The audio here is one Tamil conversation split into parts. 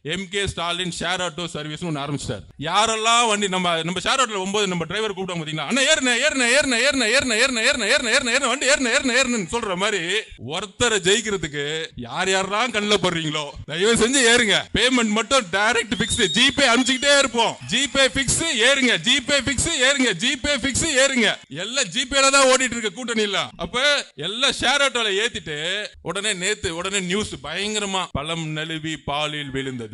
MK Stalin share auto service ஒன்று ஆரம்பிச்சிட்டார். யாரெல்லாம் வண்டி நம்ம ஷேர் ஆட்டோல 9 நம்ம டிரைவர் கூப்பிட்டோம் பாத்தீங்களா, அண்ணா ஏறின வண்டி ஏறின சொல்ற மாதிரி ஒருத்தரை ஜெயிக்கிறதுக்கு யார் யாரெல்லாம் கண்ணில் படுறீங்களோ தயவு செஞ்சு ஏறுங்க. பேமெண்ட் மட்டும் டைரக்ட் பிக்ஸ், ஜிபே அனுப்பிச்சுக்கிட்டே இருப்போம். ஜிபே பிக்ஸ் ஏறுங்க, ஜிபே பிக்ஸ் ஏறுங்க, ஜிபே பிக்ஸ் ஏறுங்க. எல்லாம் ஜிபேல தான் ஓடிட்டு இருக்க கூட்டணி இல்ல. அப்ப எல்லாம் ஷேர் ஆட்டோல ஏத்திட்டு உடனே நியூஸ் பயங்கரமா பழம் நழுவி பாலில் விழுந்தது.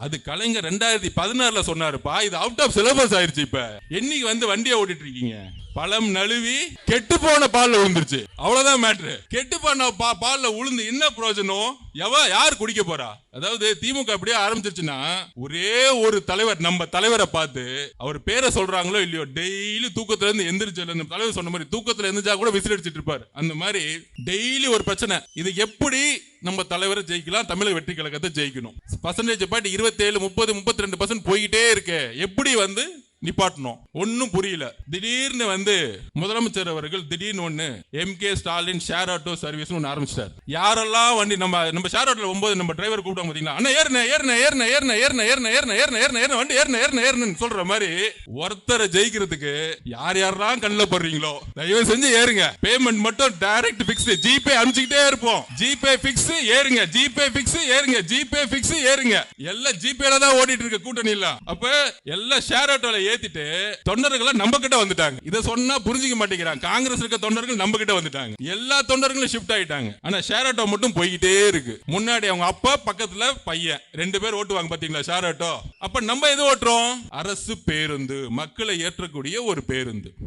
அது கலைஞர் 2016 சொன்னாருப்பா. இது அவுட் ஆஃப் சிலபஸ் ஆயிருச்சு. இப்ப என்னைக்கு வண்டியை ஓட்டிட்டு இருக்கீங்க? பழம் நழுவி கெட்டு போன பால்ல விழுந்துருச்சு. அவ்வளவுதான் மேட்ரு. கெட்டு போன பால்ல விழுந்து என்ன பிரயோஜனம்? யார் குடிக்க போறா? அதாவது திமுக அப்படியே ஆரம்பிச்சிருச்சுன்னா, ஒரே ஒரு தலைவர், நம்ம தலைவரை பார்த்து அவர் பேரை சொல்றாங்களோ இல்லையோ, டெய்லி தூக்கத்துல இருந்து எந்திரிச்சு, நம்ம தலைவர் சொன்ன மாதிரி தூக்கத்துல எந்திரிச்சா கூட விசில் அடிச்சிட்டு இருப்பாரு. அந்த மாதிரி டெய்லி ஒரு பிரச்சனை. இது எப்படி நம்ம தலைவரை ஜெயிக்கலாம்? தமிழக வெற்றி கழகத்தை ஜெயிக்கணும். பர்சன்டேஜ் பாட்டு 27, 30, 32% போய்கிட்டே இருக்கு. எப்படி நிப்பாட்டணும் ஒன்னும் புரியல. திடீர்னு முதலமைச்சர் அவர்கள் திடீர்னு MK Stalin share auto service ஒன்று ஆரம்பிச்சிட்டார். யாரெல்லாம் வண்டி நம்ம ஷேர் ஆட்டோல 9 நம்ம டிரைவர் கூப்பிட்டோம் பாத்தீங்களா, அண்ணா ஏறின வண்டி ஏறின சொல்ற மாதிரி ஒருத்தரை ஜெயிக்கிறதுக்கு யார் யாரெல்லாம் கண்ணில் படுறீங்களோ தயவு செஞ்சு ஏறுங்க. பேமெண்ட் மட்டும் டைரக்ட் பிக்ஸ், ஜிபே அனுப்பிச்சுக்கிட்டே இருப்போம். ஜிபே பிக்ஸ் ஏறுங்க, ஜிபே பிக்ஸ் ஏறுங்க, ஜிபே பிக்ஸ் ஏறுங்க. எல்லாம் ஜிபேல தான் ஓடிட்டு இருக்க கூட்டணி இல்ல. அப்ப எல்லாம் ஷேர் ஆட்டோல ஏத்திட்டு தொண்டர்கள் நம்ம கிட்ட வந்துட்டாங்க. இத சொன்னா புரிஞ்சிக்க மாட்டேங்கிறாங்க. காங்கிரஸ் இருக்க தொண்டர்கள் நம்ம கிட்ட வந்துட்டாங்க. எல்லா தொண்டர்களும் ஷிஃப்ட் ஆயிட்டாங்க. ஆனா ஷேர் ஆட்டோ மட்டும் போய்கிட்டே இருக்கு. முன்னாடி அவங்க அப்பா, பக்கத்துல பையன், 2 பேர் ஓட்டுவாங்க பாத்தீங்களா ஷேர் ஆட்டோ. அப்ப நம்ம எது ஓட்டுறோம்? அரசு பேருந்து, மக்களை ஏற்றக்கூடிய ஒரு பேருந்து.